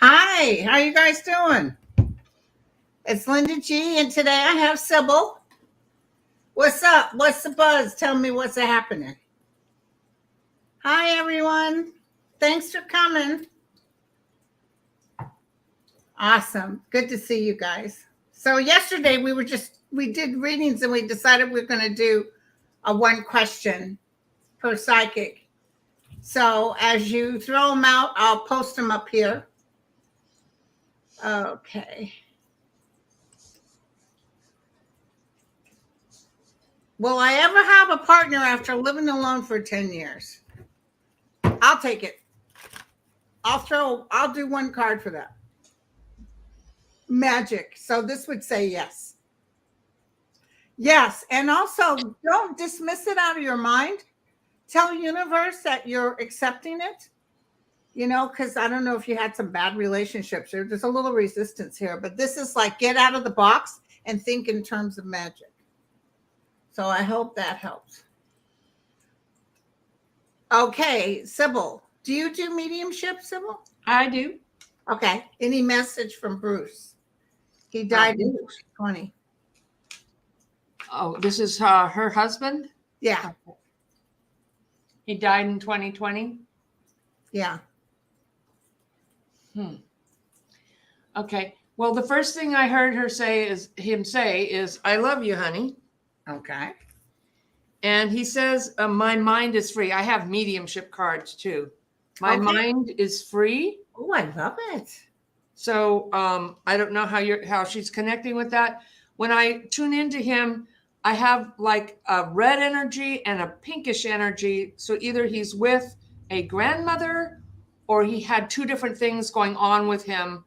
Hi, how you guys doing? It's Linda G, and today I have Sybil. What's up? What's the buzz? Tell me what's happening. Hi, everyone. Thanks for coming. Awesome. Good to see you guys. So yesterday we did readings and we decided we're going to do a one question per psychic. So as you throw them out, I'll post them up here. Okay. Will I ever have a partner after living alone for 10 years? I'll take it. I'll do one card for that. Magic. So this would say yes. Yes. And also don't dismiss it out of your mind. Tell universe that you're accepting it. You know, because I don't know if you had some bad relationships. There's a little resistance here, but this is like get out of the box and think in terms of magic. So I hope that helps. Okay, Sybil, do you do mediumship, Sybil? I do. Okay. Any message from Bruce? He died in 2020. Oh, this is her husband? Yeah. He died in 2020? Yeah. Okay. Well, the first thing I heard him say is, I love you, honey. Okay. And he says, my mind is free. I have mediumship cards too. My mind is free. Oh, I love it. So I don't know how she's connecting with that. When I tune into him, I have like a red energy and a pinkish energy. So either he's with a grandmother or he had two different things going on with him.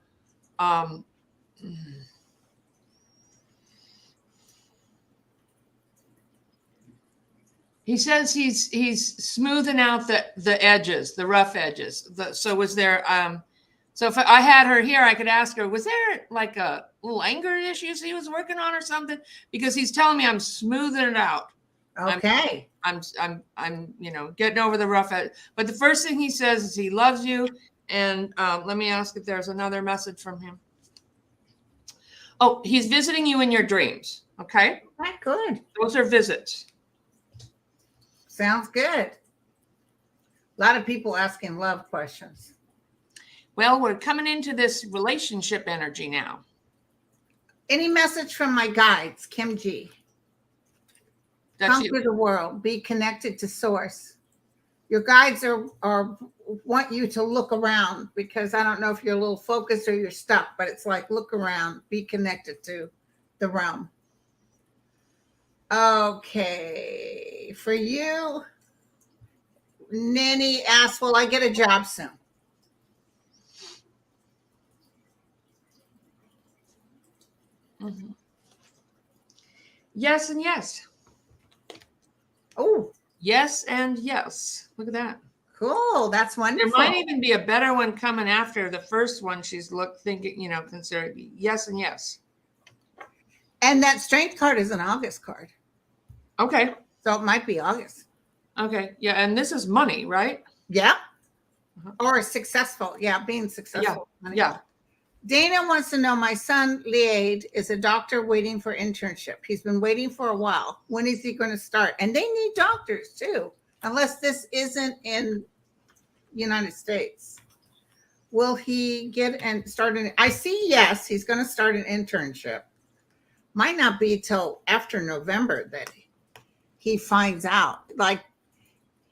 He says he's smoothing out the edges, the rough edges. So was there? So if I had her here, I could ask her, was there like a little anger issues he was working on or something? Because he's telling me I'm smoothing it out. Okay. I'm getting over the rough edge. But the first thing he says is he loves you. And let me ask if there's another message from him. Oh, he's visiting you in your dreams. Okay. Okay, good. Those are visits. Sounds good. A lot of people asking love questions. Well, we're coming into this relationship energy now. Any message from my guides, Kim G? Conquer the world. Be connected to source. Your guides are want you to look around because I don't know if you're a little focused or you're stuck, but it's like look around. Be connected to the realm. Okay. For you, Nanny asked, will I get a job soon? Mm-hmm. Yes and yes. Oh. Yes and yes. Look at that. Cool. That's wonderful. There might even be a better one coming after the first one she's considered yes and yes. And that strength card is an August card. Okay. So it might be August. Okay. Yeah. And this is money, right? Yeah. Or successful. Yeah. Being successful. Yeah. Dana wants to know, my son, Liade, is a doctor waiting for internship. He's been waiting for a while. When is he going to start? And they need doctors too, unless this isn't in United States. Will he get and start I see, yes, he's going to start an internship. Might not be till after November that he finds out. Like,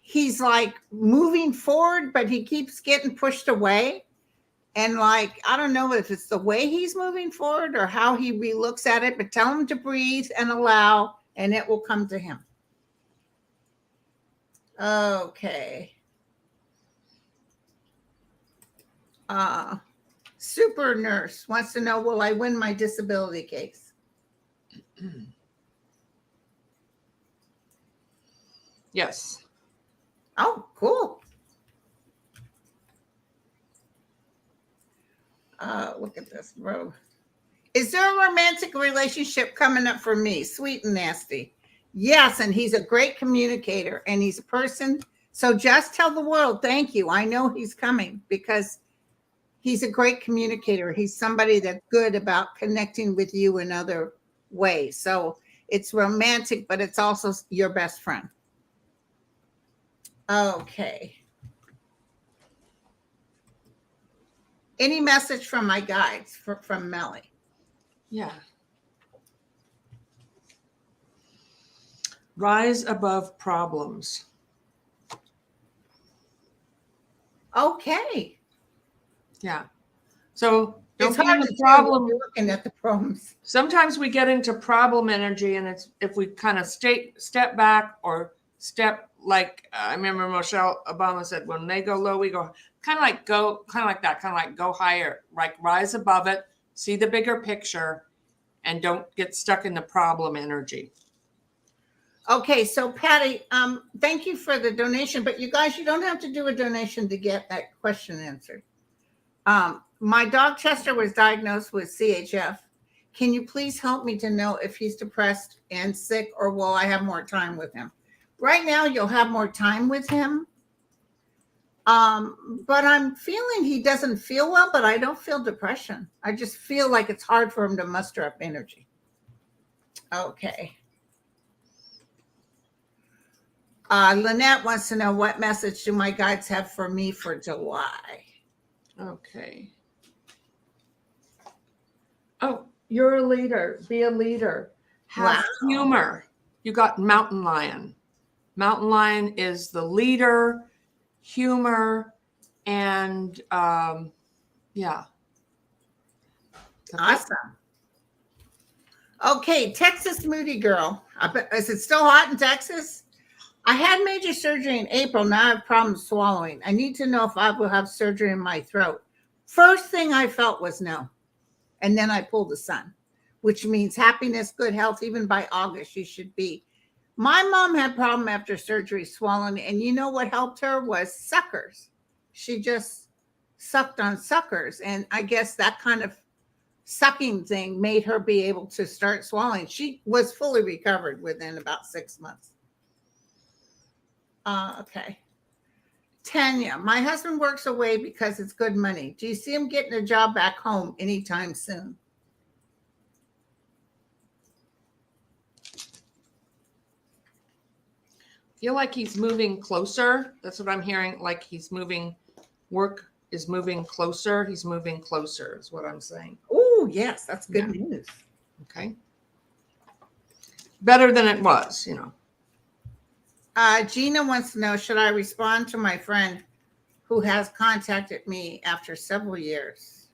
he's like moving forward, but he keeps getting pushed away. And like, I don't know if it's the way he's moving forward or how he relooks at it, but tell him to breathe and allow, and it will come to him. Okay. Uh, Super Nurse wants to know, will I win my disability case? Yes. Oh, cool. Look at this, bro. Is there a romantic relationship coming up for me? Sweet and nasty. Yes, and he's a great communicator, and he's a person. So just tell the world, thank you. I know he's coming because he's a great communicator. He's somebody that's good about connecting with you in other ways. So it's romantic, but it's also your best friend. Okay. Any message from my guides from Melly? Yeah. Rise above problems. Okay. Yeah. So don't It's get hard in to the tell when problem. you're looking at the problems. Sometimes we get into problem energy, and it's if we kind of step back or step like I remember Michelle Obama said, when they go low, we go kind of like that, kind of like go higher, like rise above it, see the bigger picture, and don't get stuck in the problem energy. Okay, so Patty, thank you for the donation, but you guys, you don't have to do a donation to get that question answered. My dog Chester was diagnosed with CHF. Can you please help me to know if he's depressed and sick, or will I have more time with him? Right now, you'll have more time with him. But I'm feeling he doesn't feel well, but I don't feel depression. I just feel like it's hard for him to muster up energy. Okay. Lynette wants to know, what message do my guides have for me for July? Okay. Oh, you're a leader. Be a leader. Have humor. You got Mountain Lion. Mountain Lion is the leader, humor, and yeah. Awesome. Okay, Texas Moody Girl. Is it still hot in Texas? I had major surgery in April. Now I have problems swallowing. I need to know if I will have surgery in my throat. First thing I felt was no. And then I pulled the sun, which means happiness, good health. Even by August, you should be. My mom had problem after surgery swallowing. And you know what helped her was suckers. She just sucked on suckers. And I guess that kind of sucking thing made her be able to start swallowing. She was fully recovered within about 6 months. Okay. Tanya, my husband works away because it's good money. Do you see him getting a job back home anytime soon? Feel like he's moving closer. That's what I'm hearing. Like he's moving, work is moving closer. He's moving closer is what I'm saying. Oh, yes, that's good news. Okay. Better than it was, you know. Gina wants to know, should I respond to my friend who has contacted me after several years?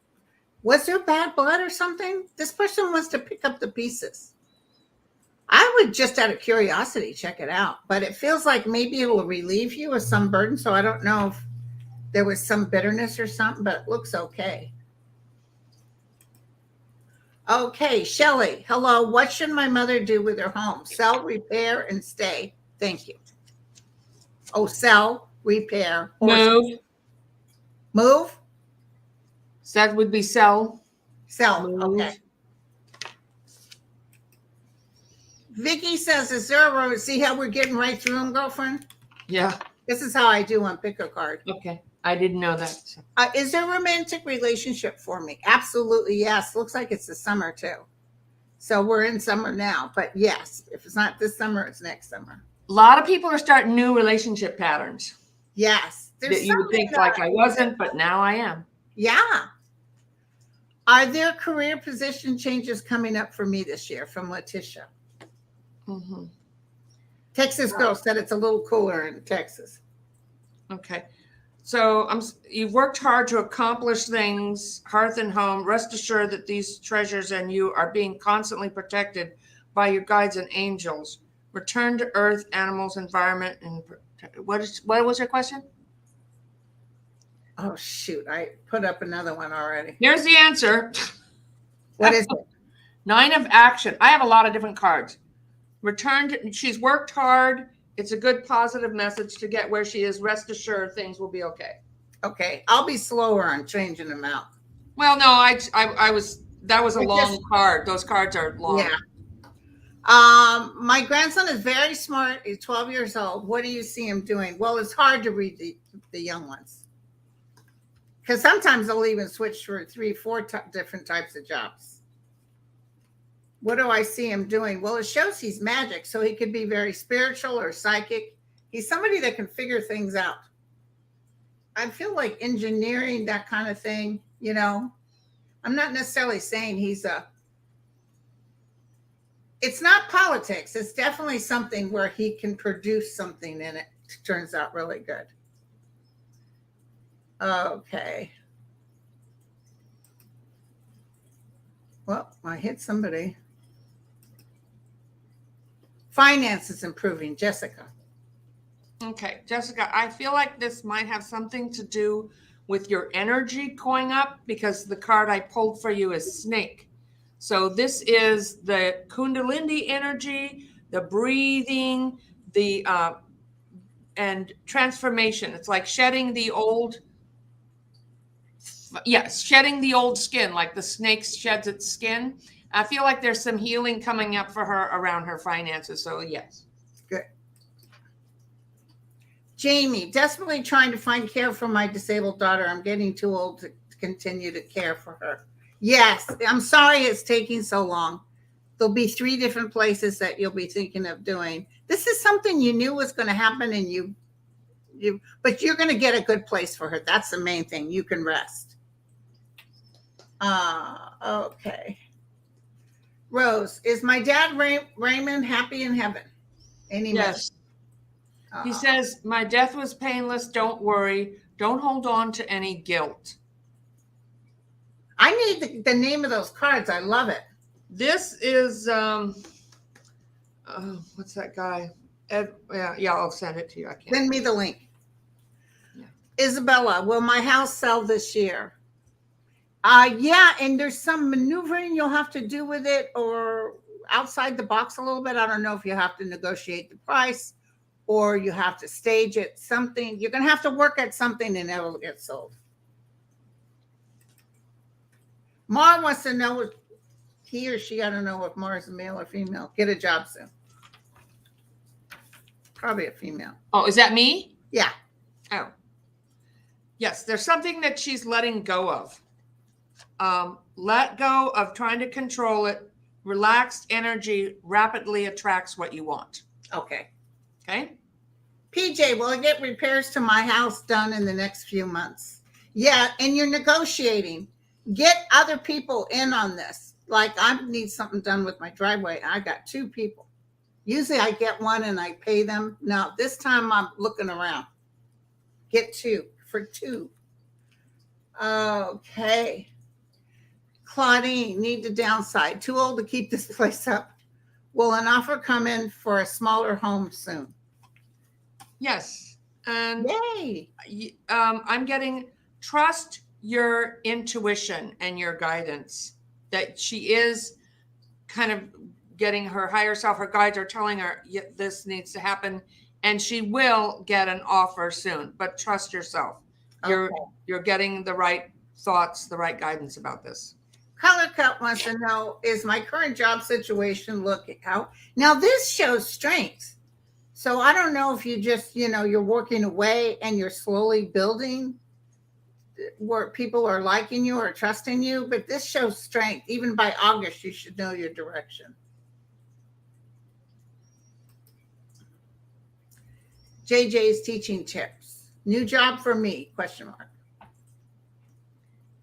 Was there bad blood or something? This person wants to pick up the pieces. I would just out of curiosity check it out, but it feels like maybe it will relieve you of some burden. So I don't know if there was some bitterness or something, but it looks okay. Okay, Shelley, hello. What should my mother do with her home? Sell, repair, and stay. Thank you. Oh, sell, repair, or Move. Move? That would be sell. Sell. Move. Okay. Vicky says, is there a road? See how we're getting right through them, girlfriend? Yeah. This is how I do on Pick a Card. Okay. I didn't know that. Is there a romantic relationship for me? Absolutely, yes. Looks like it's the summer, too. So we're in summer now. But yes, if it's not this summer, it's next summer. A lot of people are starting new relationship patterns. Yes. That you would think like I wasn't, but now I am. Yeah. Are there career position changes coming up for me this year? From Letitia. Mm-hmm. Texas girl said it's a little cooler in Texas. Okay. So you've worked hard to accomplish things, hearth and home. Rest assured that these treasures and you are being constantly protected by your guides and angels. Return to earth, animals, environment, and what was your question? Oh shoot, I put up another one already. Here's the answer. What is it? 9 of action. I have a lot of different cards. Returned. She's worked hard. It's a good positive message to get where she is. Rest assured, things will be okay. Okay, I'll be slower on changing them out. Well, no, I was. That was a long card. Those cards are long. Yeah. My grandson is very smart. He's 12 years old. What do you see him doing? Well, it's hard to read the young ones because sometimes they'll even switch for 3, 4 different types of jobs. What do I see him doing? Well, it shows he's magic, so he could be very spiritual or psychic. He's somebody that can figure things out. I feel like engineering, that kind of thing, you know. I'm not necessarily saying it's not politics. It's definitely something where he can produce something and it turns out really good. Okay. Well, I hit somebody. Finance is improving, Jessica. Okay, Jessica, I feel like this might have something to do with your energy going up because the card I pulled for you is snake. So this is the Kundalini energy, the breathing, the and transformation. It's like shedding the old, shedding the old skin, like the snake sheds its skin. I feel like there's some healing coming up for her around her finances. So yes. Good. Jamie, desperately trying to find care for my disabled daughter. I'm getting too old to continue to care for her. Yes, I'm sorry it's taking so long. There'll be 3 different places that you'll be thinking of doing. This is something you knew was going to happen and but you're going to get a good place for her. That's the main thing. You can rest. Okay. Rose, is my dad Raymond happy in heaven? Any yes. He says, my death was painless. Don't worry. Don't hold on to any guilt. I need the name of those cards. I love it. This is, what's that guy? Ed, yeah, I'll send it to you. I can't. Send me the link. Yeah. Isabella, will my house sell this year? Yeah, and there's some maneuvering you'll have to do with it or outside the box a little bit. I don't know if you have to negotiate the price or you have to stage it. Something, you're going to have to work at something and it'll get sold. Mar wants to know if he or she, I don't know if Mar is a male or female, get a job soon. Probably a female. Oh, is that me? Yeah. Oh. Yes, there's something that she's letting go of. Let go of trying to control it. Relaxed energy rapidly attracts what you want. Okay. Okay. PJ, will I get repairs to my house done in the next few months? Yeah, and you're negotiating. Get other people in on this. Like I need something done with my driveway. I got 2 people. Usually I get one and I pay them. No, this time I'm looking around. Get 2 for 2. Okay. Claudine, need to downside. Too old to keep this place up. Will an offer come in for a smaller home soon? Yes. And yay. I'm getting trust your intuition and your guidance that she is kind of getting her higher self. Her guides are telling her this needs to happen and she will get an offer soon, but trust yourself. Okay. You're getting the right thoughts, the right guidance about this. Color Cut wants to know, is my current job situation looking out? Now this shows strength. So I don't know if you just, you're working away and you're slowly building where people are liking you or trusting you, but this shows strength. Even by August, you should know your direction. JJ's teaching tips. New job for me, ?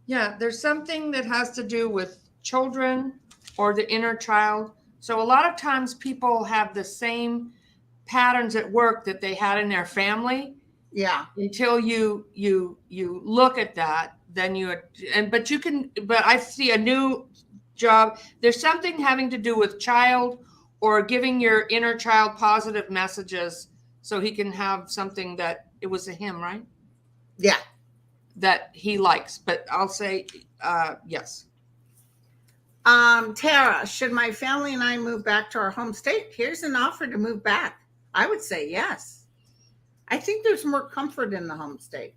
Yeah, there's something that has to do with children or the inner child. So a lot of times people have the same patterns at work that they had in their family. Yeah. Until you look at that, then but I see a new job. There's something having to do with child or giving your inner child positive messages so he can have something that it was a him, right? Yeah. that he likes. But I'll say yes. Tara, should my family and I move back to our home state? Here's an offer to move back. I would say yes. I think there's more comfort in the home state.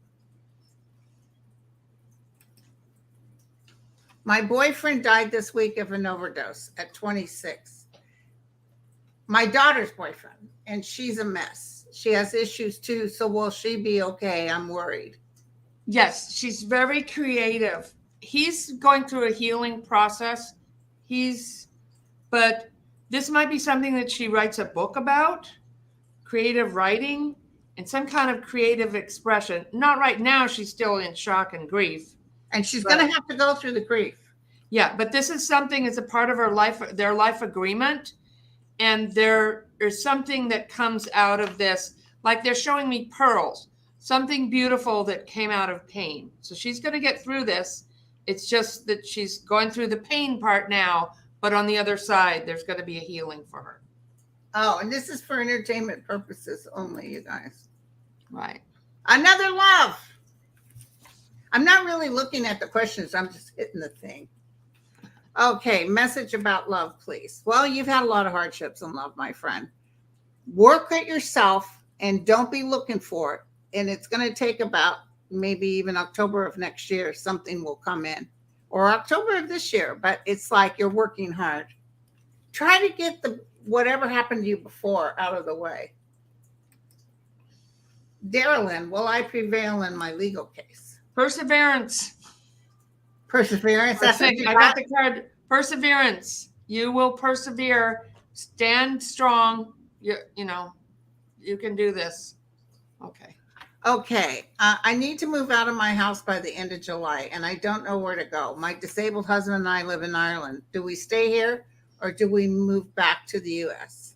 My boyfriend died this week of an overdose at 26. My daughter's boyfriend, and she's a mess. She has issues too. So will she be okay? I'm worried. Yes, she's very creative. He's going through a healing process. But this might be something that she writes a book about, creative writing and some kind of creative expression. Not right now. She's still in shock and grief. And she's going to have to go through the grief. Yeah, but this is something as a part of her life, their life agreement. And there is something that comes out of this, like they're showing me pearls, something beautiful that came out of pain. So she's going to get through this. It's just that she's going through the pain part now, but on the other side, there's going to be a healing for her. Oh, and this is for entertainment purposes only, you guys. Right. Another love. I'm not really looking at the questions. I'm just hitting the thing. Okay, message about love, please. Well, you've had a lot of hardships in love, my friend. Work it yourself and don't be looking for it. And it's going to take about maybe even October of next year, something will come in, or October of this year. But it's like you're working hard. Try to get the whatever happened to you before out of the way. Darylyn, will I prevail in my legal case? Perseverance. Perseverance. I got the card. Perseverance. You will persevere. Stand strong. You know, you can do this. Okay. Okay. I need to move out of my house by the end of July, and I don't know where to go. My disabled husband and I live in Ireland. Do we stay here or do we move back to the U.S.?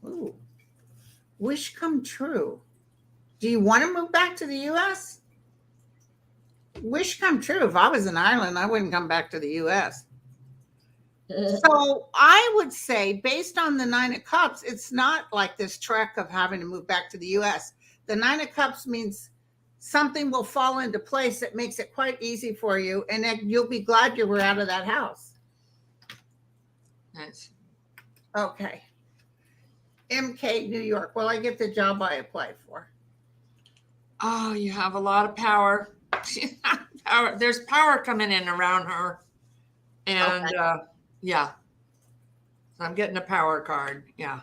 Ooh. Wish come true. Do you want to move back to the U.S.? Wish come true. If I was in Ireland, I wouldn't come back to the U.S. So I would say, based on the Nine of Cups, it's not like this trek of having to move back to the U.S. The Nine of Cups means something will fall into place that makes it quite easy for you, and then you'll be glad you were out of that house. Nice. Okay. MK, New York. Will I get the job I applied for? Oh, you have a lot of power. Power. There's power coming in around her. And Okay. yeah. So I'm getting a power card. Yeah.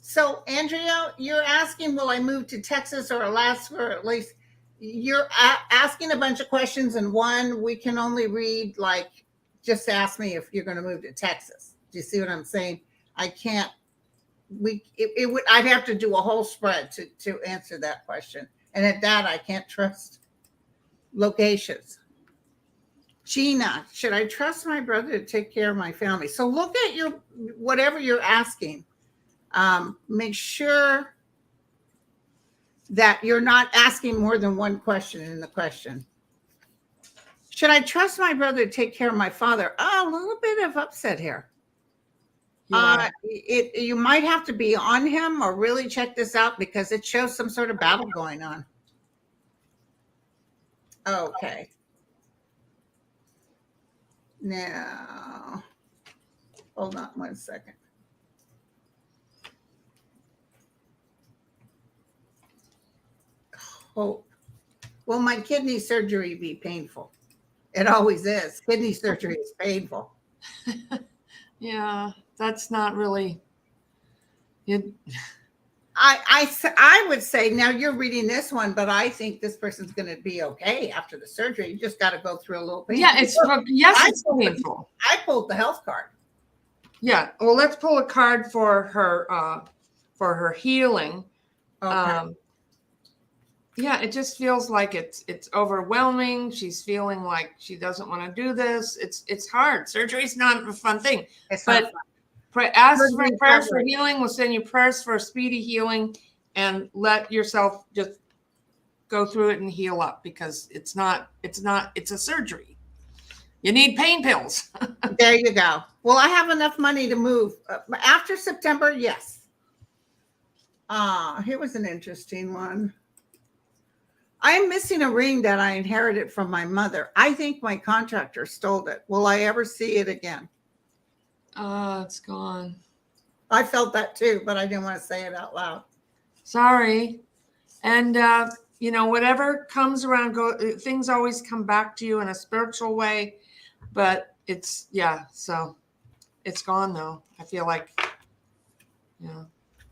So, Andrea, you're asking, will I move to Texas or Alaska, or at least you're asking a bunch of questions in one. We can only read, like, just ask me if you're going to move to Texas. Do you see what I'm saying? I can't, it would, I'd have to do a whole spread to answer that question. And at that, I can't trust locations. Gina, should I trust my brother to take care of my family? So look at your, whatever you're asking. Make sure that you're not asking more than one question in the question. Should I trust my brother to take care of my father? Oh, a little bit of upset here. Yeah. You might have to be on him or really check this out because it shows some sort of battle going on. Okay. Now, hold on 1 second. Hope. Will my kidney surgery be painful? It always is. Kidney surgery is painful. Yeah, that's not really. I would say, now you're reading this one, but I think this person's going to be okay after the surgery. You just got to go through a little pain. Yeah, it's painful. I pulled the health card. Yeah. Well, let's pull a card for her healing. Okay. Yeah, it just feels like it's overwhelming. She's feeling like she doesn't want to do this. It's hard. Surgery's not a fun thing. It's but not fun. Ask for prayers for healing. We'll send you prayers for a speedy healing, and let yourself just go through it and heal up, because it's a surgery. You need pain pills. There you go. Well, I have enough money to move after September. Yes. Here was an interesting one. I'm missing a ring that I inherited from my mother. I think my contractor stole it. Will I ever see it again? It's gone. I felt that too, but I didn't want to say it out loud. Sorry. And, whatever comes around, things always come back to you in a spiritual way, but so it's gone though. I feel like, yeah.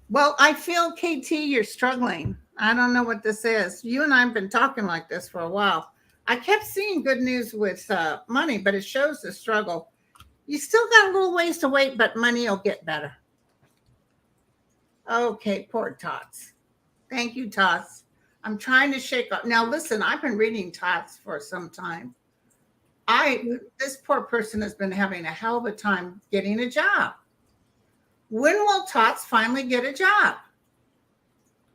Well, I feel, KT, you're struggling. I don't know what this is. You and I have been talking like this for a while. I kept seeing good news with money, but it shows the struggle. You still got a little ways to wait, but money will get better. Okay, poor Tots. Thank you, Tots. I'm trying to shake up. Now, listen, I've been reading Tots for some time. This poor person has been having a hell of a time getting a job. When will Tots finally get a job?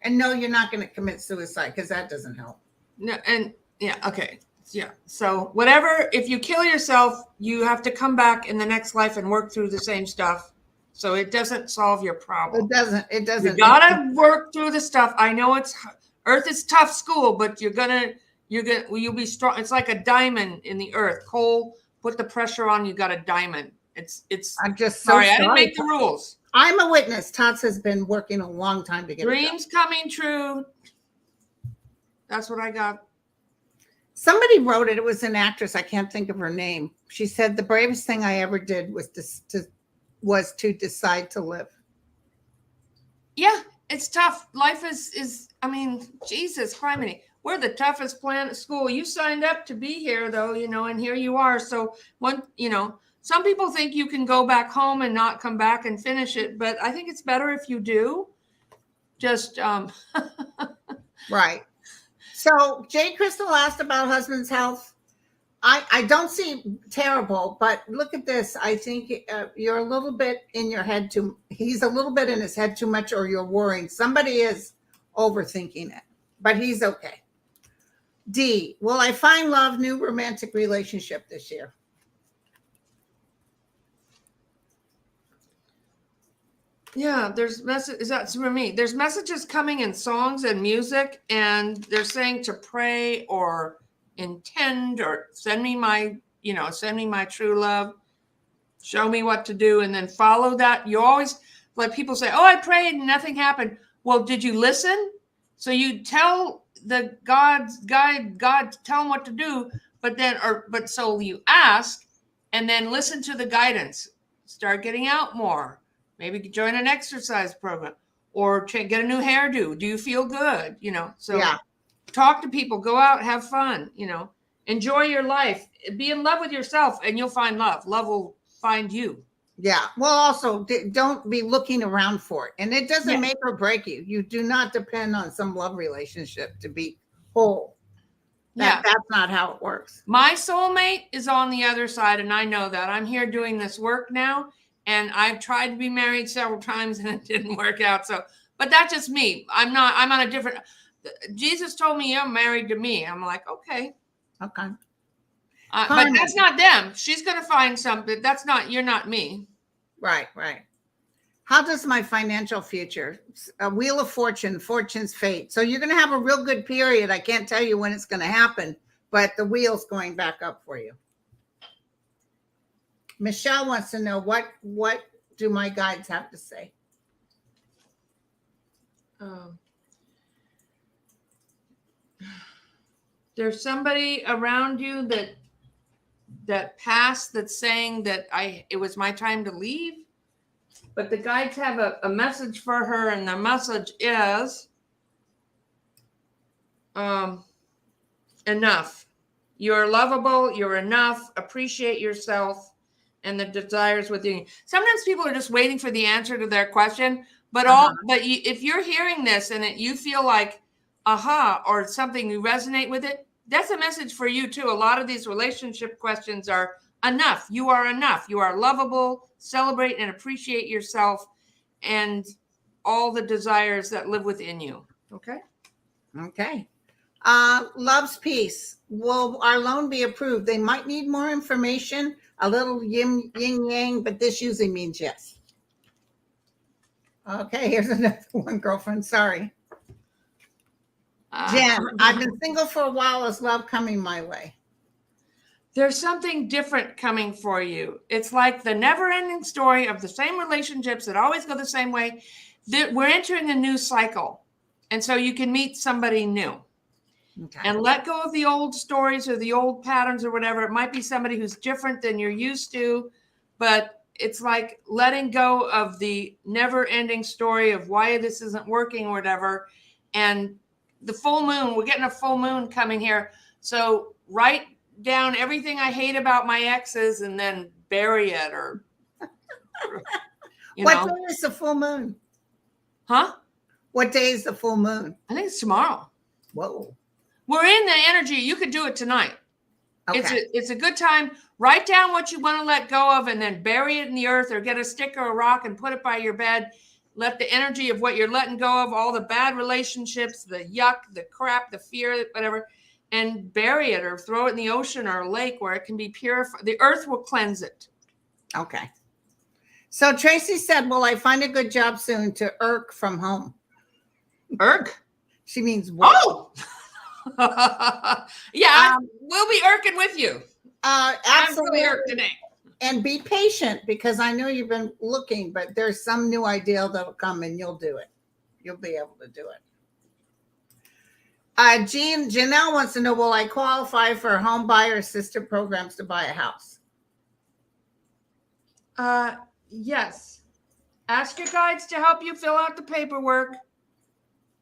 And no, you're not going to commit suicide because that doesn't help. No, and yeah, okay. Yeah. So whatever, if you kill yourself, you have to come back in the next life and work through the same stuff. So it doesn't solve your problem. It doesn't. You gotta work through the stuff. I know Earth is tough school, but you'll be strong. It's like a diamond in the earth. Coal, put the pressure on, you got a diamond. I'm just sorry. I didn't make the rules. I'm a witness. Tots has been working a long time to get dreams coming true. That's what I got. Somebody wrote it. It was an actress. I can't think of her name. She said the bravest thing I ever did was to decide to live. Yeah, it's tough. Life is. I mean, Jesus, criminy. We're the toughest planet school. You signed up to be here, though, and here you are. So some people think you can go back home and not come back and finish it, but I think it's better if you do. Just right. So Jay Crystal asked about husband's health. I don't see terrible, but look at this. I think you're a little bit in your head too. He's a little bit in his head too much, or you're worrying. Somebody is overthinking it, but he's okay. D, will I find love, new romantic relationship this year? Yeah, there's message. Is that for me? There's messages coming in songs and music, and they're saying to pray or intend or send me my true love, show me what to do, and then follow that. You always, like people say, oh, I prayed and nothing happened. Well, did you listen? So you tell the God, tell him what to do, so you ask and then listen to the guidance. Start getting out more. Maybe join an exercise program or get a new hairdo. Do you feel good? So yeah. Talk to people, go out, have fun, enjoy your life, be in love with yourself, and you'll find love. Love will find you. Yeah. Well, also don't be looking around for it. And it doesn't make or break you. You do not depend on some love relationship to be whole. That's not how it works. My soulmate is on the other side. And I know that. I'm here doing this work now. And I've tried to be married several times and it didn't work out. So, but that's just me. I'm on a different, Jesus told me you're married to me. I'm like, okay. Okay. But that's not them. She's going to find something. You're not me. Right. How does my financial future, a wheel of fortune, fortune's fate. So you're going to have a real good period. I can't tell you when it's going to happen, but the wheel's going back up for you. Michelle wants to know what do my guides have to say? There's somebody around you that passed that's saying that it was my time to leave, but the guides have a message for her, and the message is enough. You're lovable. You're enough. Appreciate yourself and the desires within you. Sometimes people are just waiting for the answer to their question, but if you're hearing this and you feel like aha or something, you resonate with it, that's a message for you too. A lot of these relationship questions are enough. You are enough. You are lovable. Celebrate and appreciate yourself and all the desires that live within you. Okay. Love's peace. Will our loan be approved? They might need more information, a little yin yang, but this usually means yes. Okay, here's another one, girlfriend. Sorry. Jen, I've been single for a while. Is love coming my way? There's something different coming for you. It's like the never-ending story of the same relationships that always go the same way. We're entering a new cycle. And so you can meet somebody new. Okay. And let go of the old stories or the old patterns or whatever. It might be somebody who's different than you're used to, but it's like letting go of the never-ending story of why this isn't working or whatever. And the full moon, we're getting a full moon coming here. So write down everything I hate about my exes and then bury it, or What day is the full moon? Huh? What day is the full moon? I think it's tomorrow. Whoa. We're in the energy. You could do it tonight. Okay. It's a good time. Write down what you want to let go of and then bury it in the earth, or get a stick or a rock and put it by your bed. Let the energy of what you're letting go of, all the bad relationships, the yuck, the crap, the fear, whatever, and bury it or throw it in the ocean or a lake where it can be purified. The earth will cleanse it. Okay. So Tracy said, will I find a good job soon to irk from home? Irk? She means work. Oh! Yeah, we'll be irking with you. Absolutely. I'm really irked today. And be patient, because I know you've been looking, but there's some new idea that'll come and you'll do it. You'll be able to do it. Janelle wants to know, will I qualify for home buyer assistance programs to buy a house? Yes. Ask your guides to help you fill out the paperwork.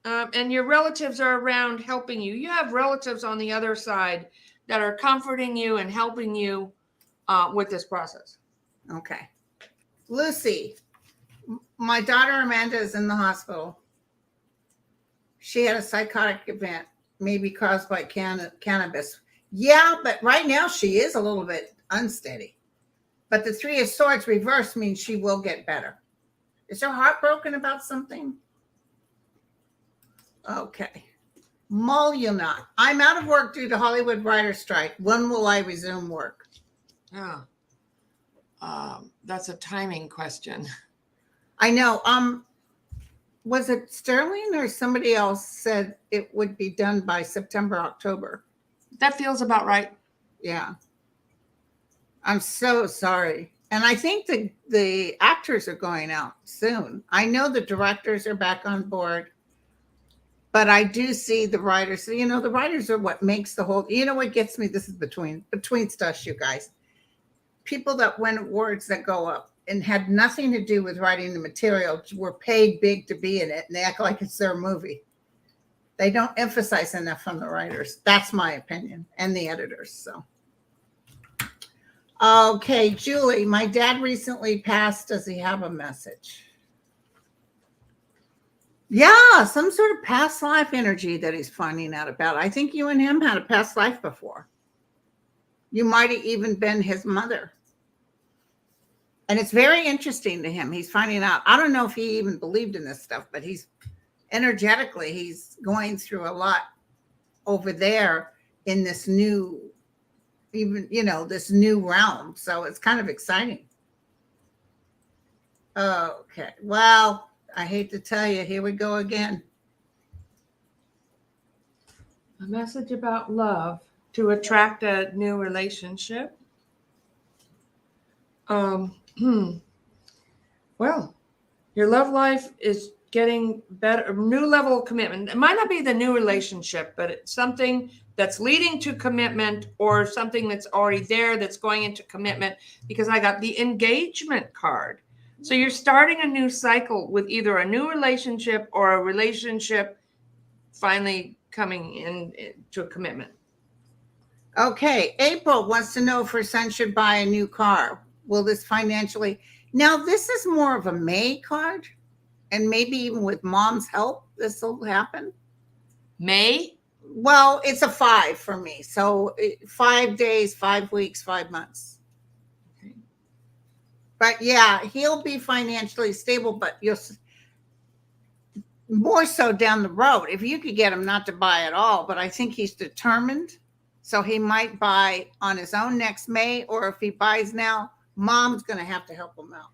And your relatives are around helping you. You have relatives on the other side that are comforting you and helping you with this process. Okay. Lucy, my daughter Amanda is in the hospital. She had a psychotic event, maybe caused by cannabis. Yeah, but right now she is a little bit unsteady. But the Three of Swords reversed means she will get better. Is her heart broken about something? Okay. Molyneux. I'm out of work due to Hollywood writer strike. When will I resume work? Oh, that's a timing question. I know. Was it Sterling or somebody else said it would be done by September, October? That feels about right. Yeah. I'm so sorry. And I think the actors are going out soon. I know the directors are back on board, but I do see the writers. You know, the writers are what makes the whole, you know what gets me? This is between stuff, you guys. People that win awards that go up and had nothing to do with writing the material were paid big to be in it, and they act like it's their movie. They don't emphasize enough on the writers. That's my opinion, and the editors. So, okay, Julie, my dad recently passed. Does he have a message? Yeah, some sort of past life energy that he's finding out about. I think you and him had a past life before. You might have even been his mother. And it's very interesting to him. He's finding out. I don't know if he even believed in this stuff, but he's energetically, he's going through a lot over there in this new, even, you know, this new realm. So it's kind of exciting. Okay. Well, I hate to tell you, here we go again. A message about love to attract a new relationship. Well, your love life is getting better, a new level of commitment. It might not be the new relationship, but it's something that's leading to commitment, or something that's already there that's going into commitment, because I got the engagement card. So you're starting a new cycle with either a new relationship or a relationship finally coming into a commitment. Okay. April wants to know if her son should buy a new car. Will this financially? Now, this is more of a May card, and maybe even with mom's help, this will happen. May? Well, it's a 5 for me. So 5 days, 5 weeks, 5 months. Okay. But yeah, he'll be financially stable, but you'll more so down the road. If you could get him not to buy at all, but I think he's determined. So he might buy on his own next May, or if he buys now, mom's going to have to help him out.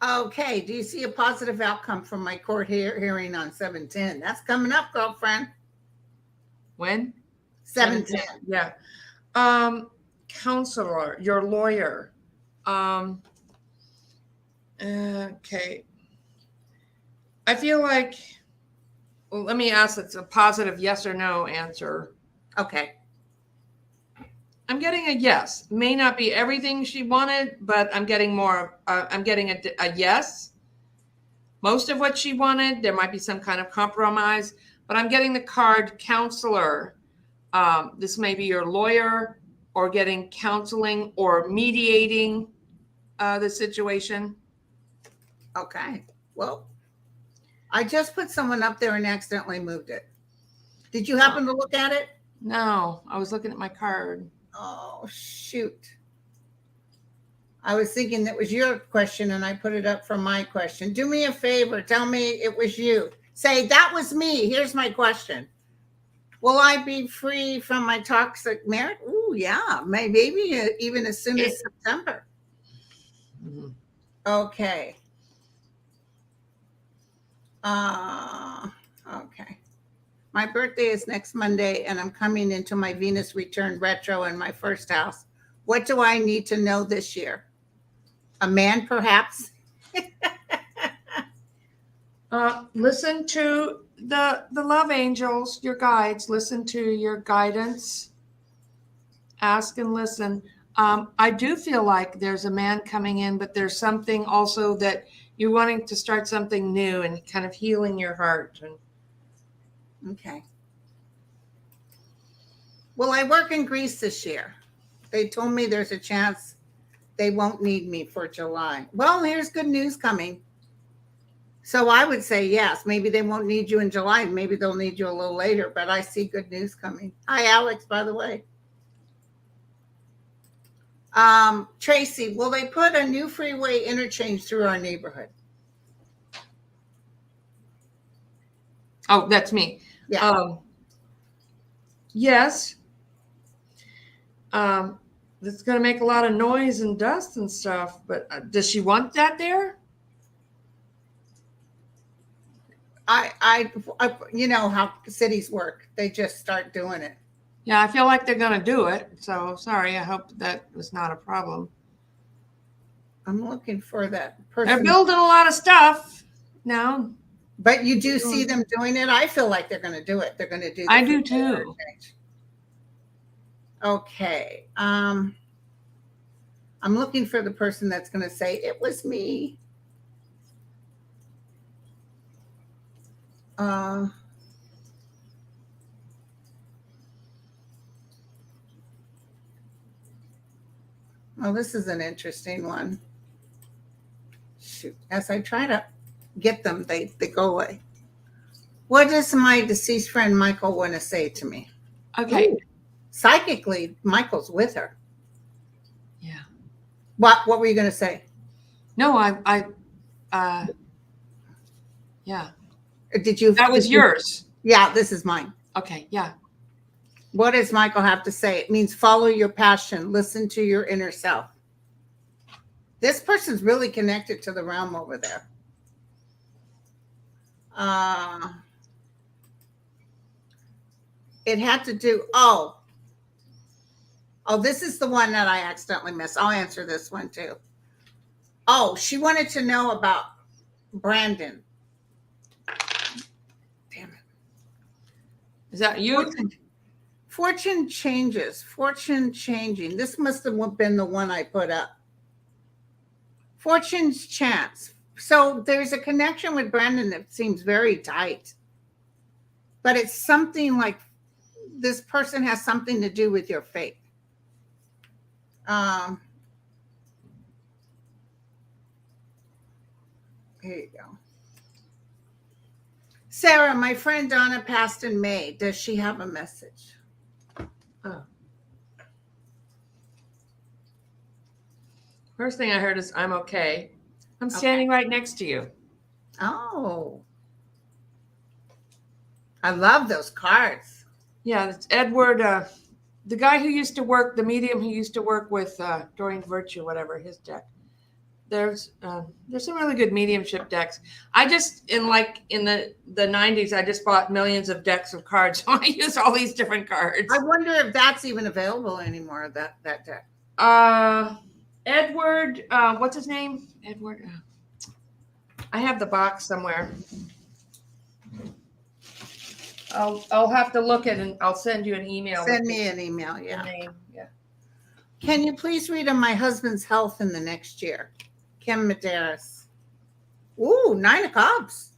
Okay. Do you see a positive outcome from my court hearing on 710? That's coming up, girlfriend. When? 710. Yeah. Counselor, your lawyer. Okay. I feel like, well, let me ask, it's a positive yes or no answer. Okay. I'm getting a yes. May not be everything she wanted, but I'm getting more. I'm getting a yes. Most of what she wanted, there might be some kind of compromise, but I'm getting the card counselor. This may be your lawyer or getting counseling or mediating the situation. Okay. Well, I just put someone up there and accidentally moved it. Did you happen to look at it? No, I was looking at my card. Oh, shoot. I was thinking that was your question and I put it up for my question. Do me a favor. Tell me it was you. Say, that was me. Here's my question. Will I be free from my toxic marriage? Ooh, yeah. Maybe even as soon as September. Mm-hmm. Okay. Okay. My birthday is next Monday and I'm coming into my Venus return retro in my first house. What do I need to know this year? A man, perhaps? Listen to the love angels, your guides. Listen to your guidance. Ask and listen. I do feel like there's a man coming in, but there's something also that you're wanting to start something new and kind of healing your heart. Okay. Well, I work in Greece this year. They told me there's a chance they won't need me for July. Well, here's good news coming. So I would say yes. Maybe they won't need you in July. Maybe they'll need you a little later, but I see good news coming. Hi, Alex, by the way. Tracy, will they put a new freeway interchange through our neighborhood? Oh, that's me. Yeah. Yes. It's going to make a lot of noise and dust and stuff, but does she want that there? I you know how cities work. They just start doing it. Yeah, I feel like they're going to do it. So sorry. I hope that was not a problem. I'm looking for that person. They're building a lot of stuff now. But you do see them doing it. I feel like they're going to do it. They're going to do. I do too. Okay. I'm looking for the person that's going to say it was me. Well, this is an interesting one. Shoot. As I try to get them, they go away. What does my deceased friend Michael want to say to me? Okay. Ooh. Psychically, Michael's with her. Yeah. What were you going to say? No, yeah. Did you? That was yours. Yeah, this is mine. Okay. Yeah. What does Michael have to say? It means follow your passion. Listen to your inner self. This person's really connected to the realm over there. It had to do, oh, this is the one that I accidentally missed. I'll answer this one too. Oh, she wanted to know about Brandon. Damn it. Is that you? Fortune changes. Fortune changing. This must have been the one I put up. Fortune's chance. So there's a connection with Brandon that seems very tight. But it's something like this person has something to do with your faith. Here you go. Sarah, my friend Donna passed in May. Does she have a message? Oh. First thing I heard is I'm okay. I'm standing right next to you. Oh. I love those cards. Yeah, it's Edward, the guy who used to work, the medium who used to work with Dorian Virtue, whatever, his deck. there's some really good mediumship decks. I just in the 90s, I just bought millions of decks of cards. So I use all these different cards. I wonder if that's even available anymore. That deck. Edward, what's his name? Edward. I have the box somewhere. I'll have to look at it and I'll send you an email. Send me an email. Yeah. Name. Yeah. Can you please read on my husband's health in the next year? Kim Medeiros. Ooh, 9 of Cups.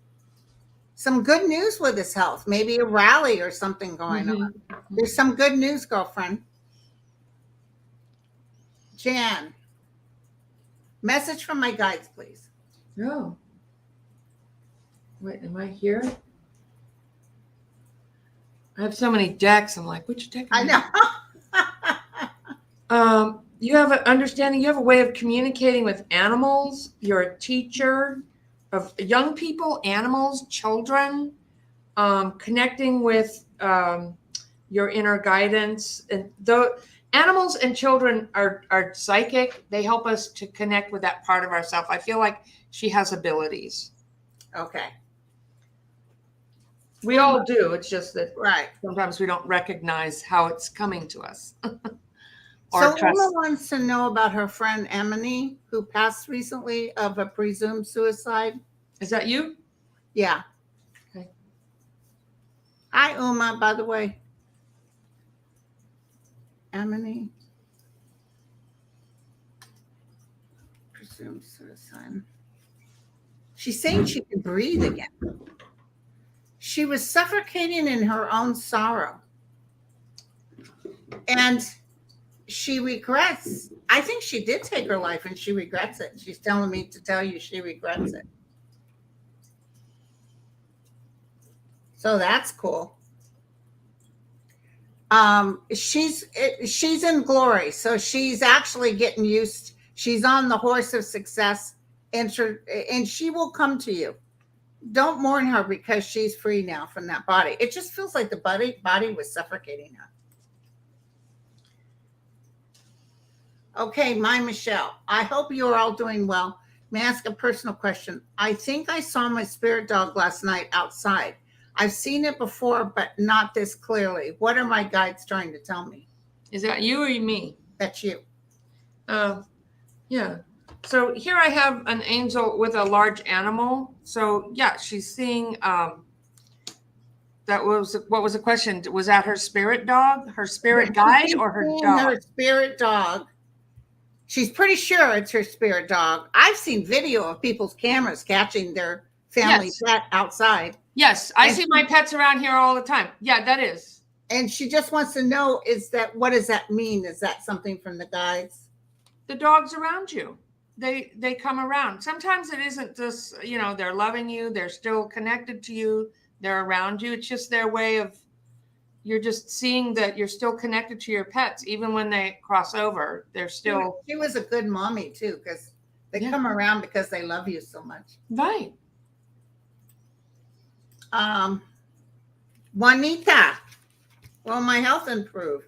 Some good news with his health. Maybe a rally or something going on. There's some good news, girlfriend. Jan. Message from my guides, please. No. Wait, am I here? I have so many decks. I'm like, which deck? I know. You have an understanding, you have a way of communicating with animals. You're a teacher of young people, animals, children, connecting with your inner guidance. And the animals and children are psychic. They help us to connect with that part of ourselves. I feel like she has abilities. Okay. We all do. It's just that Right. sometimes we don't recognize how it's coming to us. So Uma wants to know about her friend Emily, who passed recently of a presumed suicide. Is that you? Yeah. Okay. Hi, Uma, by the way. Emily. Presumed suicide. She's saying she can breathe again. She was suffocating in her own sorrow. And she regrets. I think she did take her life and she regrets it. She's telling me to tell you she regrets it. So that's cool. She's in glory. So she's actually getting used. She's on the horse of success and she will come to you. Don't mourn her because she's free now from that body. It just feels like the body was suffocating her. Okay, my Michelle, I hope you are all doing well. May I ask a personal question? I think I saw my spirit dog last night outside. I've seen it before, but not this clearly. What are my guides trying to tell me? Is that you or me? That's you. Yeah. So here I have an angel with a large animal. So yeah, she's seeing, what was the question? Was that her spirit dog, her spirit guide, or her dog? Her spirit dog. She's pretty sure it's her spirit dog. I've seen video of people's cameras catching their family pet outside. Yes, I see my pets around here all the time. Yeah, that is. And she just wants to know, what does that mean? Is that something from the guides? The dogs around you. They come around. Sometimes it isn't just, they're loving you. They're still connected to you. They're around you. It's just their way of, you're just seeing that you're still connected to your pets. Even when they cross over, they're still. She was a good mommy too, because they come around because they love you so much. Right. Juanita, will my health improve?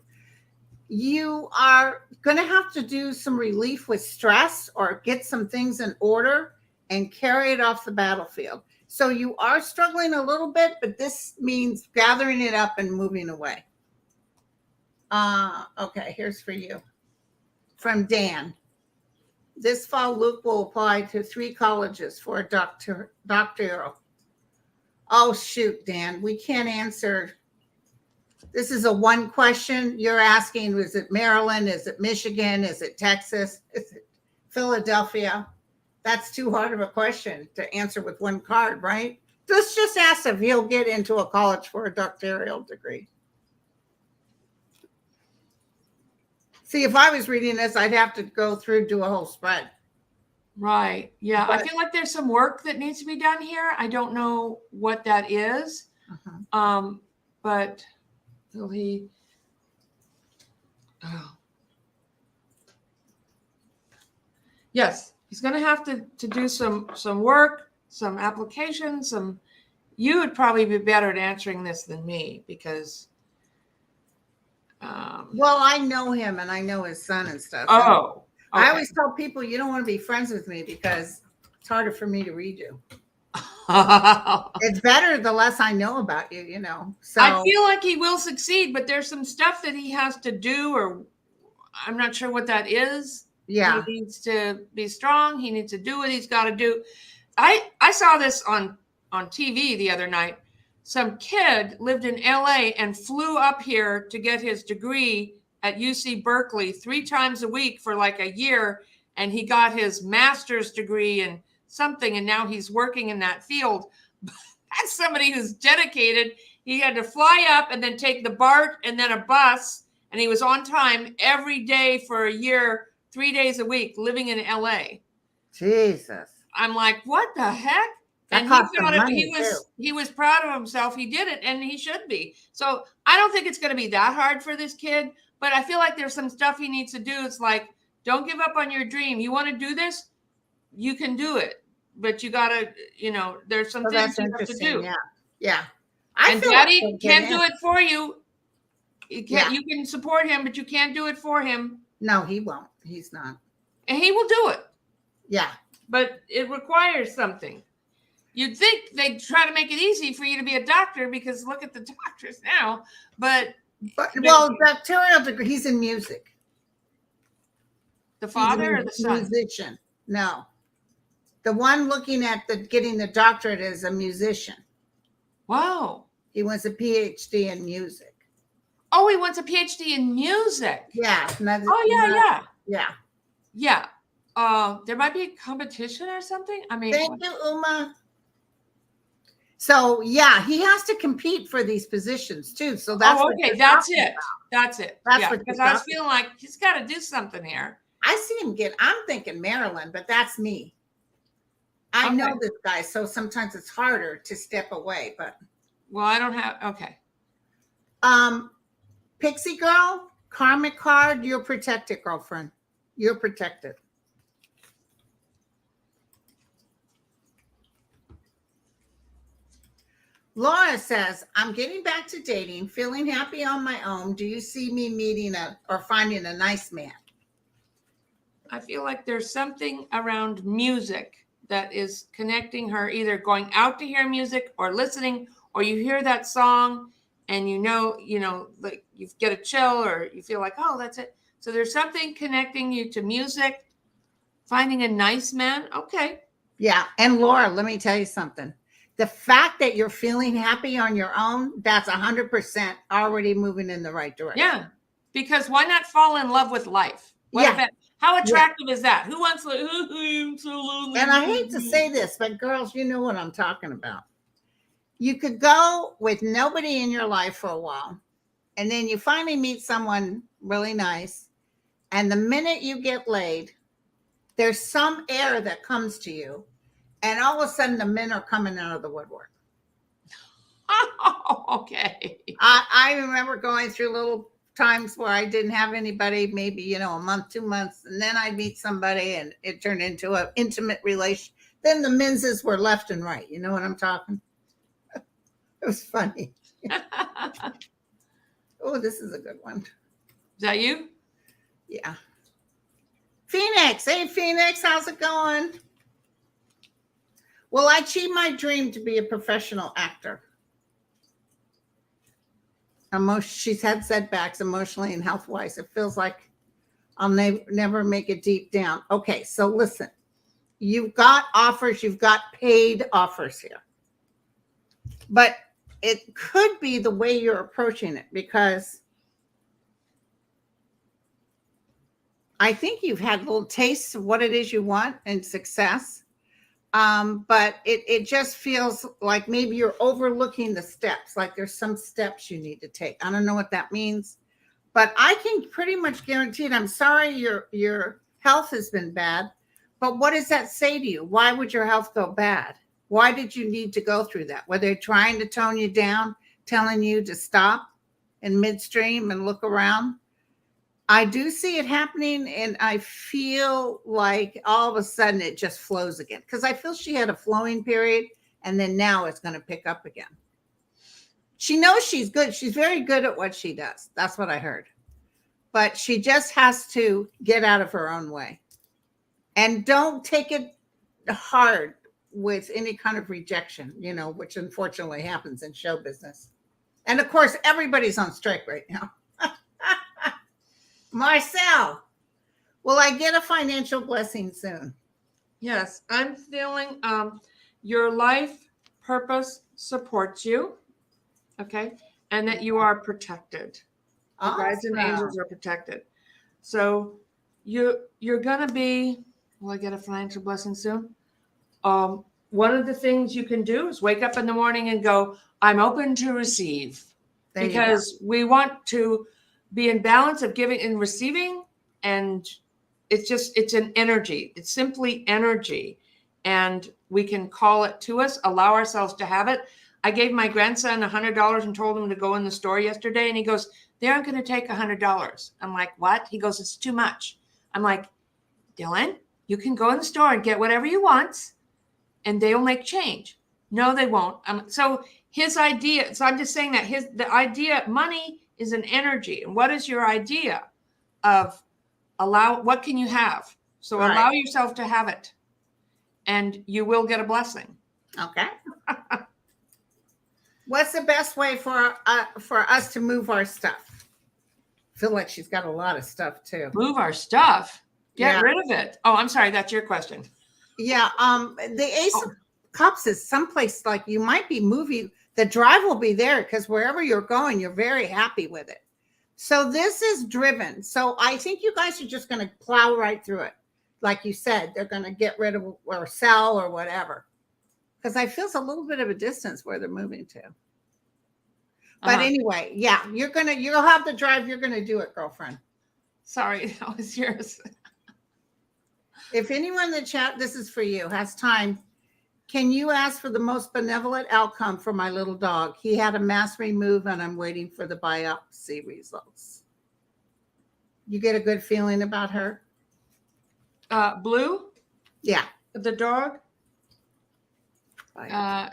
You are going to have to do some relief with stress or get some things in order and carry it off the battlefield. So you are struggling a little bit, but this means gathering it up and moving away. Okay, here's for you. From Dan. This fall, Luke will apply to 3 colleges for a doctoral. Oh, shoot, Dan, we can't answer. This is a one question. You're asking, is it Maryland? Is it Michigan? Is it Texas? Is it Philadelphia? That's too hard of a question to answer with one card, right? Let's just ask if he'll get into a college for a doctoral degree. See, if I was reading this, I'd have to go through, do a whole spread. Right. Yeah. But I feel like there's some work that needs to be done here. I don't know what that is. But will he? Oh. Yes, he's going to have to do some work, some application, you would probably be better at answering this than me because. Well, I know him and I know his son and stuff. Oh. I always tell people you don't want to be friends with me because it's harder for me to read you. It's better the less I know about you, you know. So I feel like he will succeed, but there's some stuff that he has to do, or I'm not sure what that is. yeah. He needs to be strong. He needs to do what he's got to do. I saw this on TV the other night. Some kid lived in LA and flew up here to get his degree at UC Berkeley 3 times a week for like a year. And he got his master's degree in something. And now he's working in that field. That's somebody who's dedicated. He had to fly up and then take the BART and then a bus. And he was on time every day for a year, 3 days a week, living in LA. Jesus. I'm like, what the heck? That And cost him money, he was proud of himself. He did it, and he should be. So I don't think it's going to be that hard for this kid, but I feel like there's some stuff he needs to do. It's like, don't give up on your dream. You want to do this, you can do it, but you got to, there's some things you have to do. Yeah, yeah. And Daddy can't do it for you. You can support him, but you can't do it for him. No, he won't. He's not. And he will do it. Yeah. But it requires something. You'd think they'd try to make it easy for you to be a doctor because look at the doctors now. But doctoral degree, he's in music. The father or the son? Musician. No. The one looking at getting the doctorate is a musician. Wow. He wants a PhD in music. Oh, he wants a PhD in music. Yeah. Yeah. There might be a competition or something. I mean, thank you, Uma. So yeah, he has to compete for these positions too. So that's okay. That's it. That's it. That's what because I was feeling like he's got to do something here. I see him I'm thinking Maryland, but that's me. I know this guy, so sometimes it's harder to step away. But I don't have. Okay. Pixie girl, karmic card. You're protected, girlfriend. You're protected. Laura says, I'm getting back to dating, feeling happy on my own. Do you see me meeting or finding a nice man? I feel like there's something around music that is connecting her, either going out to hear music or listening, or you hear that song and like you get a chill or you feel like, oh, that's it. So there's something connecting you to music, finding a nice man. Okay. Yeah. And Laura, let me tell you something. The fact that you're feeling happy on your own, that's 100% already moving in the right direction. Yeah. Because why not fall in love with life? How attractive is that? Who wants to, I'm so lonely. And I hate to say this, but girls, you know what I'm talking about. You could go with nobody in your life for a while, and then you finally meet someone really nice. And the minute you get laid, there's some air that comes to you. And all of a sudden, the men are coming out of the woodwork. Oh, okay. I remember going through little times where I didn't have anybody, maybe, a month, 2 months. And then I'd meet somebody and it turned into an intimate relation. Then the menses were left and right. You know what I'm talking? It was funny. Oh, this is a good one. Is that you? Yeah. Phoenix. Hey, Phoenix. How's it going? Will I achieve my dream to be a professional actor? She's had setbacks emotionally and health-wise. It feels like I'll never make it deep down. Okay, so listen. You've got offers. You've got paid offers here. But it could be the way you're approaching it, because I think you've had little tastes of what it is you want and success. But it just feels like maybe you're overlooking the steps, like there's some steps you need to take. I don't know what that means, but I can pretty much guarantee it. I'm sorry your health has been bad, but what does that say to you? Why would your health go bad? Why did you need to go through that? Were they trying to tone you down, telling you to stop in midstream and look around? I do see it happening, and I feel like all of a sudden it just flows again, because I feel she had a flowing period, and then now it's going to pick up again. She knows she's good. She's very good at what she does. That's what I heard. But she just has to get out of her own way. And don't take it hard with any kind of rejection, which unfortunately happens in show business. And of course, everybody's on strike right now. Marcel, will I get a financial blessing soon? Yes, I'm feeling your life purpose supports you, okay, and that you are protected. Your guides and angels are protected. So you're gonna be. Will I get a financial blessing soon? One of the things you can do is wake up in the morning and go, I'm open to receive, because we want to be in balance of giving and receiving. And it's an energy. It's simply energy. And we can call it to us, allow ourselves to have it. I gave my grandson $100 and told him to go in the store yesterday. And he goes, they aren't going to take $100. I'm like, what? He goes, it's too much. I'm like, Dylan, you can go in the store and get whatever you want, and they'll make change. No, they won't. So his idea, so I'm just saying that the idea, money is an energy. And what is your idea of what can you have? So allow yourself to have it, and you will get a blessing. Okay. What's the best way for us to move our stuff? I feel like she's got a lot of stuff too. Move our stuff? Get rid of it. Oh, I'm sorry. That's your question. Yeah. The Ace of Cups is someplace like you might be moving. The drive will be there because wherever you're going, you're very happy with it. So this is driven. So I think you guys are just going to plow right through it. Like you said, they're going to get rid of or sell or whatever. Because I feel it's a little bit of a distance where they're moving to. But anyway, yeah, you'll have the drive. You're going to do it, girlfriend. Sorry, that was yours. If anyone in the chat, this is for you, has time, can you ask for the most benevolent outcome for my little dog? He had a mass remove and I'm waiting for the biopsy results. You get a good feeling about her? Blue? Yeah. The dog?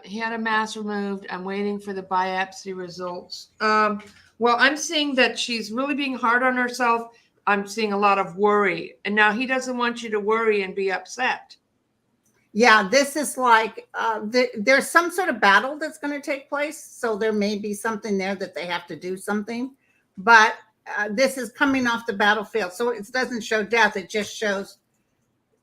He had a mass removed. I'm waiting for the biopsy results. Well, I'm seeing that she's really being hard on herself. I'm seeing a lot of worry. And now he doesn't want you to worry and be upset. Yeah, this is like there's some sort of battle that's going to take place. So there may be something there that they have to do something. But this is coming off the battlefield. So it doesn't show death. It just shows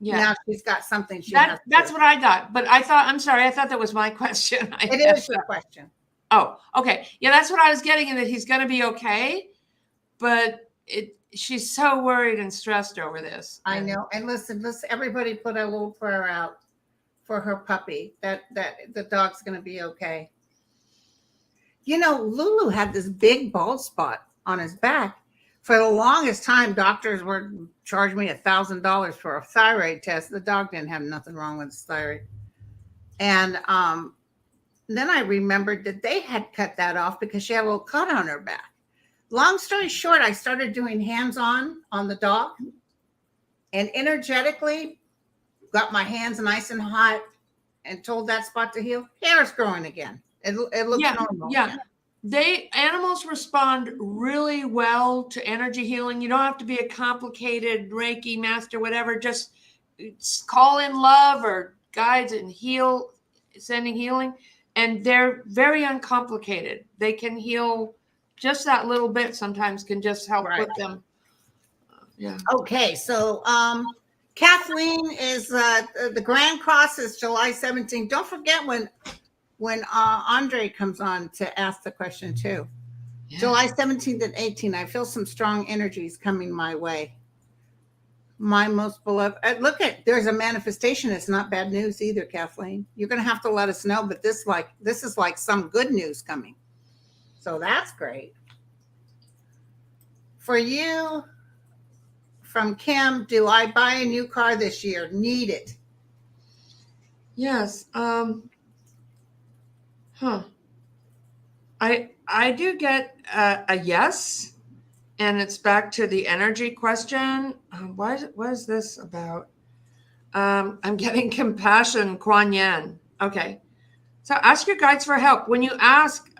now she's got something. That's what I got. But I'm sorry. I thought that was my question. It is your question. Oh, okay. Yeah, that's what I was getting, in that he's going to be okay. But she's so worried and stressed over this. I know. And listen, everybody put a little prayer out for her puppy, that the dog's going to be okay. Lulu had this big bald spot on his back. For the longest time, doctors were charging me $1,000 for a thyroid test. The dog didn't have nothing wrong with his thyroid. And then I remembered that they had cut that off because she had a little cut on her back. Long story short, I started doing hands-on on the dog, and energetically got my hands nice and hot and told that spot to heal. Hair's growing again. It looks normal. Yeah. Animals respond really well to energy healing. You don't have to be a complicated Reiki master, whatever. Just call in love or guides and sending healing. And they're very uncomplicated. They can heal just that little bit, sometimes can just help with them. Yeah. Okay. So, Kathleen is the Grand Cross is July 17th. Don't forget when Andre comes on to ask the question too. Yeah. July 17th and 18th. I feel some strong energies coming my way. My most beloved. There's a manifestation. It's not bad news either, Kathleen. You're going to have to let us know, but this is like some good news coming. So that's great. For you, from Kim, do I buy a new car this year? Need it? Yes. I do get a yes, and it's back to the energy question. What is this about? I'm getting compassion, Kuan Yin. Okay. So ask your guides for help. When you ask,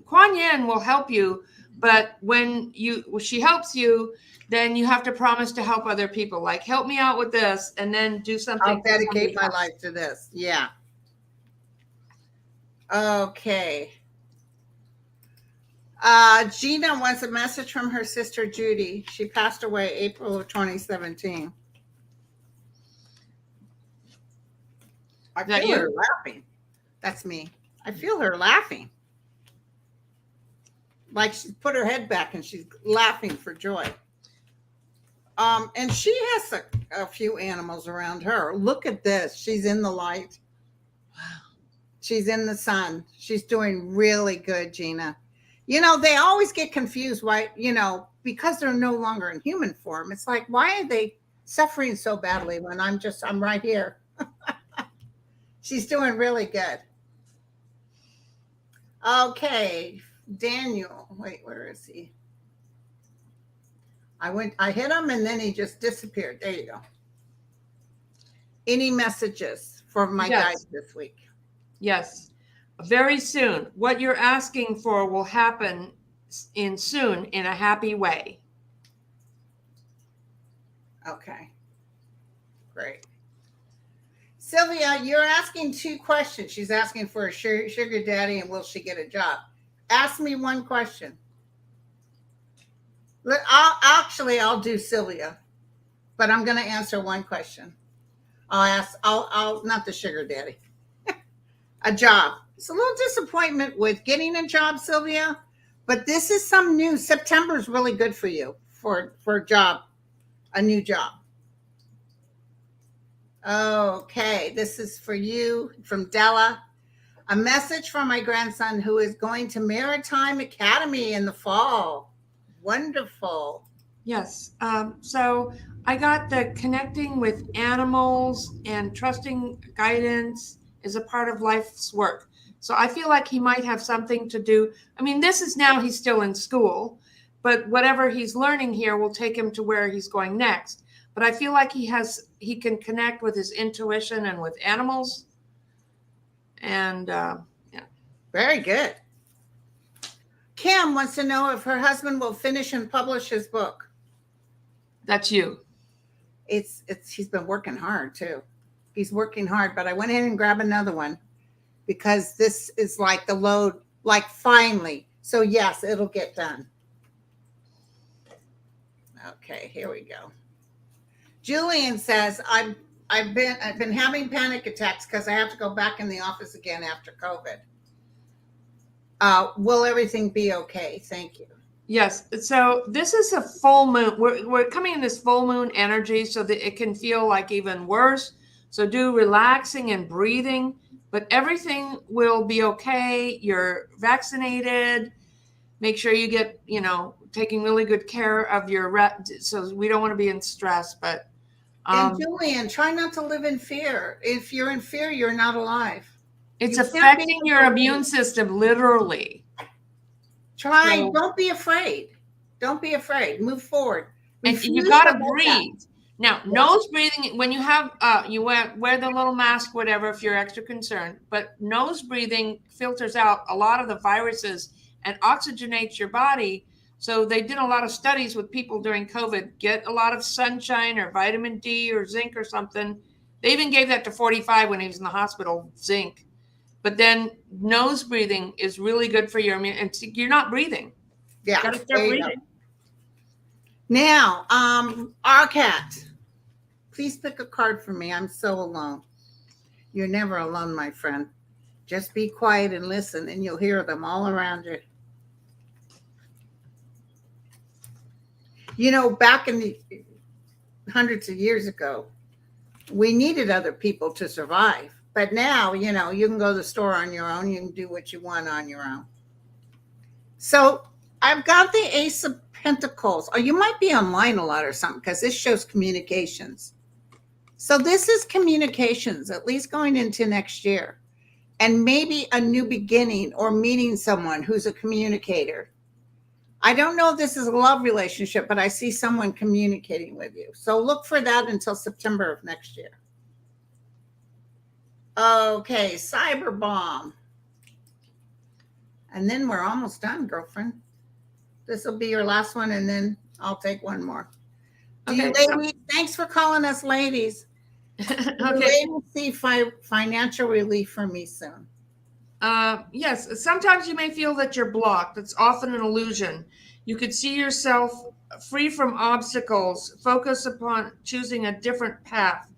Kuan Yin will help you But when she helps you, then you have to promise to help other people. Like, help me out with this, and then do something. I'll dedicate my life to this. Yeah. Okay. Gina wants a message from her sister Judy. She passed away April of 2017. I feel her laughing. That's me. I feel her laughing. Like she put her head back and she's laughing for joy. And she has a few animals around her. Look at this. She's in the light. Wow. She's in the sun. She's doing really good, Gina. You know, they always get confused why, you know, because they're no longer in human form. It's like, why are they suffering so badly when I'm right here? She's doing really good. Okay, Daniel. Wait, where is he? I hit him and then he just disappeared. There you go. Any messages for my guys this week? Yes. Very soon. What you're asking for will happen soon in a happy way. Okay. Great. Sylvia, you're asking two questions. She's asking for a sugar daddy and will she get a job? Ask me one question. I'll do Sylvia, but I'm going to answer one question. I'll not the sugar daddy. A job. It's a little disappointment with getting a job, Sylvia, but this is some news. September is really good for you for a job, a new job. Okay, this is for you from Della. A message from my grandson who is going to Maritime Academy in the fall. Wonderful. Yes. So I got the connecting with animals and trusting guidance is a part of life's work. So I feel like he might have something to do. I mean, this is now he's still in school, but whatever he's learning here will take him to where he's going next. But I feel like he can connect with his intuition and with animals. And yeah. Very good. Kim wants to know if her husband will finish and publish his book. That's you. He's been working hard too. He's working hard, but I went in and grabbed another one because this is like the load, like finally. So yes, it'll get done. Okay, here we go. Julian says, I've been having panic attacks because I have to go back in the office again after COVID. Will everything be okay? Thank you. Yes. So this is a full moon. We're coming in this full moon energy so that it can feel like even worse. So do relaxing and breathing, but everything will be okay. You're vaccinated. Make sure you get, taking really good care of so we don't want to be in stress, but. And Julian, try not to live in fear. If you're in fear, you're not alive. It's affecting your immune system, literally. Don't be afraid. Don't be afraid. Move forward. And you got to breathe. Now, nose breathing, when you have, you wear the little mask, whatever, if you're extra concerned, but nose breathing filters out a lot of the viruses and oxygenates your body. So they did a lot of studies with people during COVID, get a lot of sunshine or vitamin D or zinc or something. They even gave that to 45 when he was in the hospital, zinc. But then nose breathing is really good for your immune. And you're not breathing. Yeah. You gotta start breathing. Now, our cat, please pick a card for me. I'm so alone. You're never alone, my friend. Just be quiet and listen, and you'll hear them all around you. Back in the hundreds of years ago, we needed other people to survive. But now, you can go to the store on your own. You can do what you want on your own. So I've got the Ace of Pentacles. Oh, you might be online a lot or something because this shows communications. So this is communications, at least going into next year. And maybe a new beginning or meeting someone who's a communicator. I don't know if this is a love relationship, but I see someone communicating with you. So look for that until September of next year. Okay, cyber bomb. And then we're almost done, girlfriend. This will be your last one, and then I'll take one more. Do Okay, you ladies, thanks for calling us ladies. Okay. You see financial relief for me soon. Yes, sometimes you may feel that you're blocked. It's often an illusion. You could see yourself free from obstacles. Focus upon choosing a different path.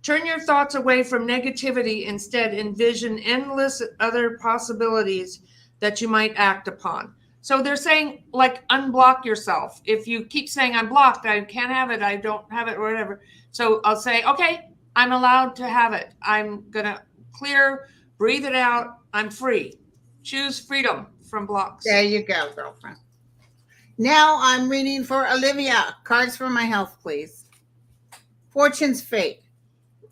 Turn your thoughts away from negativity. Instead, envision endless other possibilities that you might act upon. So they're saying, like, unblock yourself. If you keep saying, I'm blocked, I can't have it, I don't have it, or whatever. So I'll say, okay, I'm allowed to have it. I'm going to clear, breathe it out. I'm free. Choose freedom from blocks. There you go, girlfriend. Now I'm reading for Olivia. Cards for my health, please. Fortune's fate.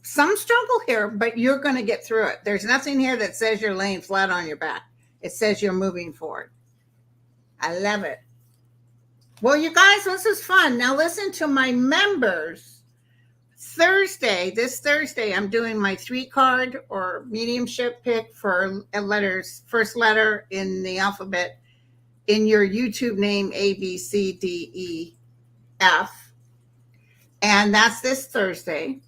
Some struggle here, but you're going to get through it. There's nothing here that says you're laying flat on your back. It says you're moving forward. I love it. Well, you guys, this is fun. Now listen to my members. This Thursday, I'm doing my 3-card or mediumship pick for letters, first letter in the alphabet in your YouTube name, A, B, C, D, E, F. And that's this Thursday.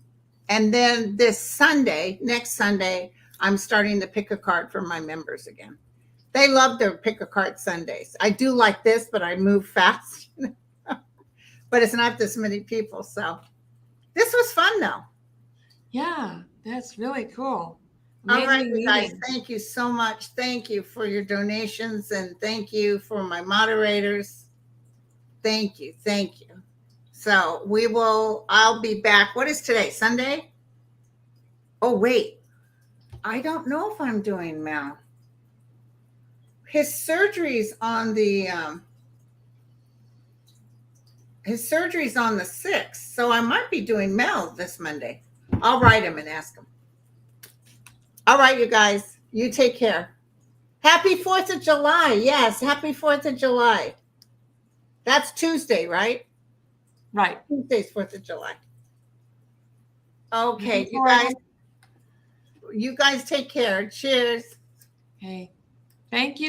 And then this Sunday, next Sunday, I'm starting to pick a card for my members again. They love their pick a card Sundays. I do like this, but I move fast. But it's not this many people. So this was fun, though. Yeah, that's really cool. All right, Amazing you guys, meeting. thank you so much. Thank you for your donations, and thank you for my moderators. Thank you. Thank you. So I'll be back. What is today? Sunday? Oh, wait. I don't know if I'm doing Mel. His surgery's on the 6th. So I might be doing Mel this Monday. I'll write him and ask him. All right, you guys, you take care. Happy 4th of July. Yes, happy 4th of July. That's Tuesday, right? Right. Tuesday's 4th of July. Okay, Looking you guys take care. Cheers. Okay. Thank you.